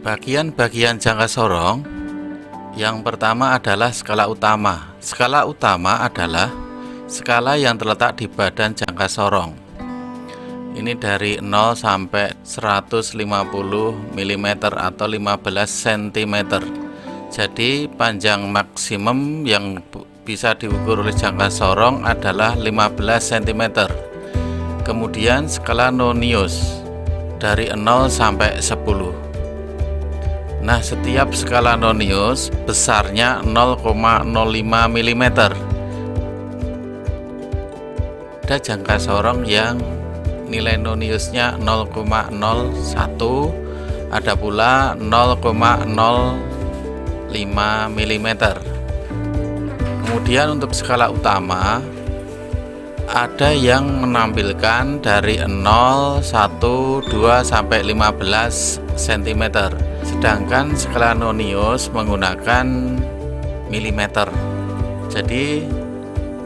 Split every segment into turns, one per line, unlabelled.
Bagian-bagian jangka sorong yang pertama adalah skala utama. Skala utama adalah skala yang terletak di badan jangka sorong. Ini dari 0 sampai 150 mm atau 15 cm. Jadi panjang maksimum yang bisa diukur oleh jangka sorong adalah 15 cm. Kemudian skala nonius dari 0 sampai 10. Nah, setiap skala nonius besarnya 0,05 mm. Ada jangka sorong yang nilai noniusnya 0,01, ada pula 0,05 mm. Kemudian untuk skala utama ada yang menampilkan dari 0, 1, 2 sampai 15 cm. Sedangkan skala nonius menggunakan milimeter. Jadi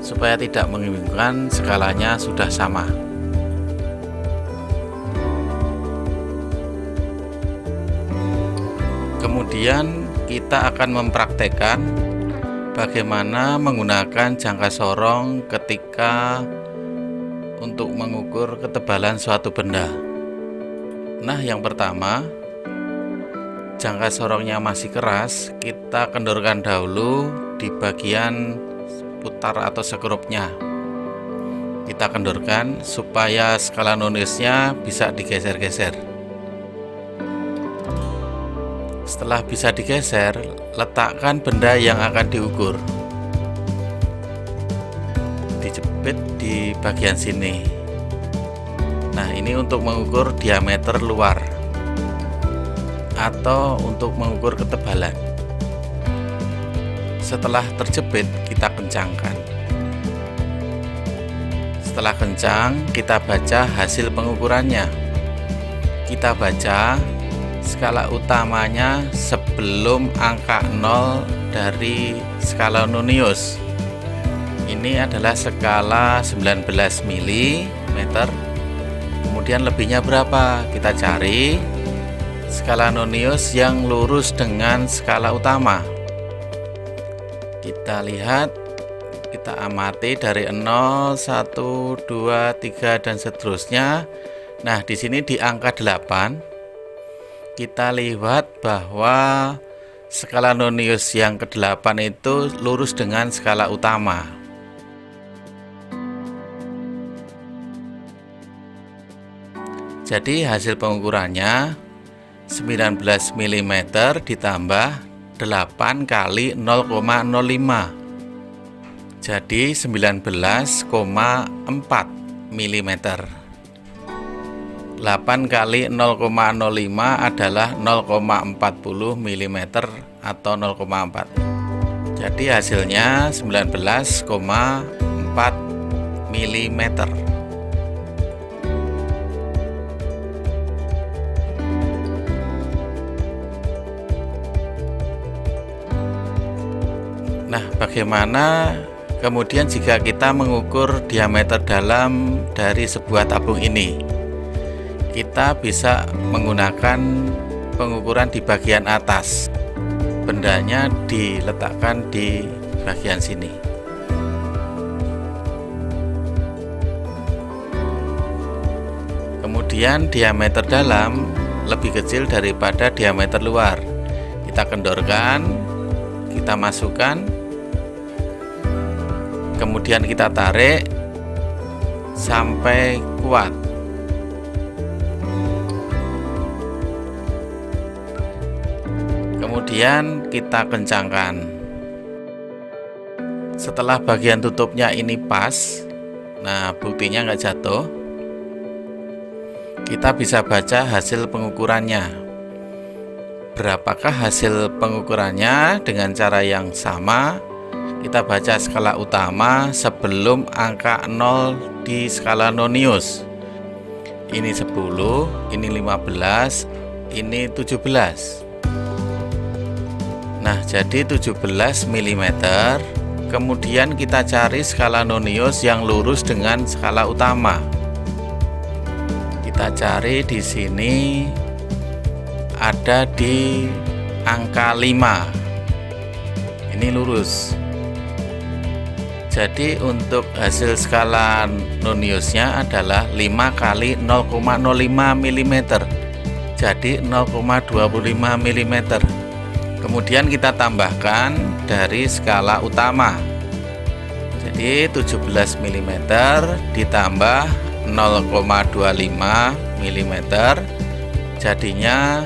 supaya tidak membingungkan, skalanya sudah sama. Kemudian kita akan mempraktekkan bagaimana menggunakan jangka sorong ketika untuk mengukur ketebalan suatu benda. Nah, yang pertama, jangka sorongnya masih keras, kita kendorkan dahulu di bagian putar atau sekrupnya. Kita kendorkan supaya skala noniusnya bisa digeser-geser. Setelah bisa digeser, letakkan benda yang akan diukur. Dijepit di bagian sini. Nah, ini untuk mengukur diameter luar atau untuk mengukur ketebalan. Setelah terjepit, kita kencangkan. Setelah kencang, kita baca hasil pengukurannya. Kita baca skala utamanya sebelum angka 0 dari skala nonius. Ini adalah skala 19 mm. Kemudian lebihnya berapa? Kita cari skala nonius yang lurus dengan skala utama. Kita lihat, kita amati dari 0, 1, 2, 3 dan seterusnya. Nah, di sini di angka 8 kita lihat bahwa skala nonius yang ke-8 itu lurus dengan skala utama. Jadi hasil pengukurannya 19 mm ditambah 8 kali 0,05. Jadi 19,4 mm. 8 kali 0,05 adalah 0,40 mm atau 0,4. Jadi hasilnya 19,4 mm. Nah, bagaimana kemudian jika kita mengukur diameter dalam dari sebuah tabung ini? Kita bisa menggunakan pengukuran di bagian atas. Bendanya diletakkan di bagian sini. Kemudian diameter dalam lebih kecil daripada diameter luar. Kita kendorkan, kita masukkan, kemudian kita tarik sampai kuat. Kemudian kita kencangkan. Setelah bagian tutupnya ini pas, nah buktinya nggak jatuh, kita bisa baca hasil pengukurannya. Berapakah hasil pengukurannya? Dengan cara yang sama, kita baca skala utama sebelum angka 0 di skala nonius. Ini 10, ini 15, ini 17. Nah, jadi 17 mm. Kemudian kita cari skala nonius yang lurus dengan skala utama. Kita cari di sini ada di angka 5. Ini lurus. Jadi untuk hasil skala Noniusnya adalah 5 kali 0,05 mm. Jadi 0,25 mm. Kemudian kita tambahkan dari skala utama. Jadi 17 mm ditambah 0,25 mm jadinya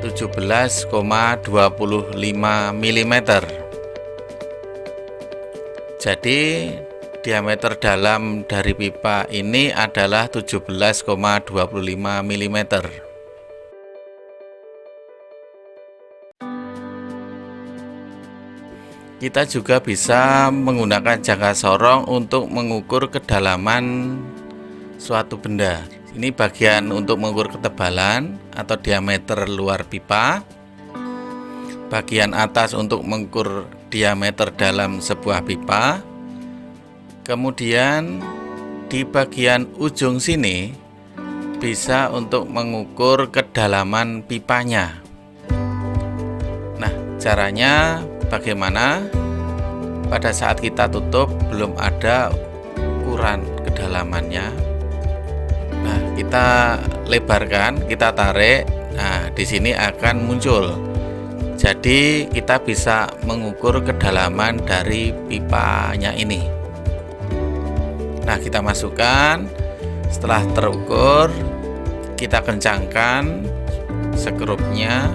17,25 mm. Jadi diameter dalam dari pipa ini adalah 17,25 mm. Kita juga bisa menggunakan jangka sorong untuk mengukur kedalaman suatu benda. Ini bagian untuk mengukur ketebalan atau diameter luar pipa. Bagian atas untuk mengukur diameter dalam sebuah pipa. Kemudian di bagian ujung sini bisa untuk mengukur kedalaman pipanya. Nah, caranya bagaimana? Pada saat kita tutup belum ada ukuran kedalamannya. Nah, kita lebarkan, kita tarik. Nah, di sini akan muncul. Jadi kita bisa mengukur kedalaman dari pipanya ini. Nah, kita masukkan. Setelah terukur, kita kencangkan skrupnya.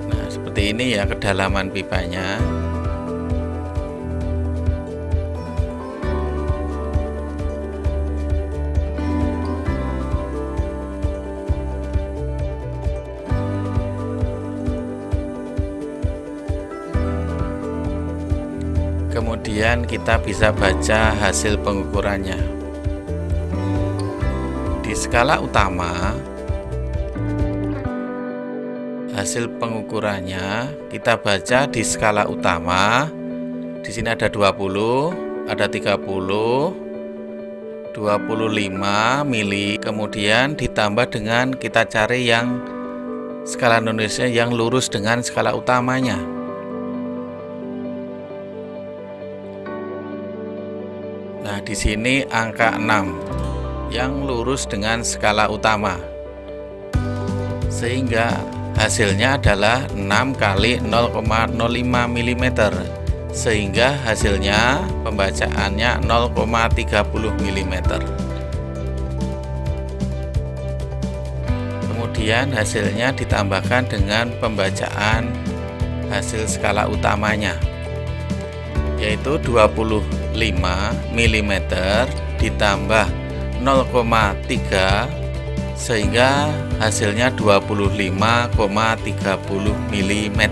Nah, seperti ini ya kedalaman pipanya. Kemudian kita bisa baca hasil pengukurannya. Di skala utama, hasil pengukurannya kita baca di skala utama. Di sini ada 20, ada 30, 25 mili. Kemudian ditambah dengan kita cari yang skala Noniusnya yang lurus dengan skala utamanya. Nah, di sini angka 6 yang lurus dengan skala utama. Sehingga hasilnya adalah 6 kali 0,05 mm. Sehingga hasilnya pembacaannya 0,30 mm. Kemudian hasilnya ditambahkan dengan pembacaan hasil skala utamanya, yaitu 25 mm ditambah 0,3 sehingga hasilnya 25,30 mm.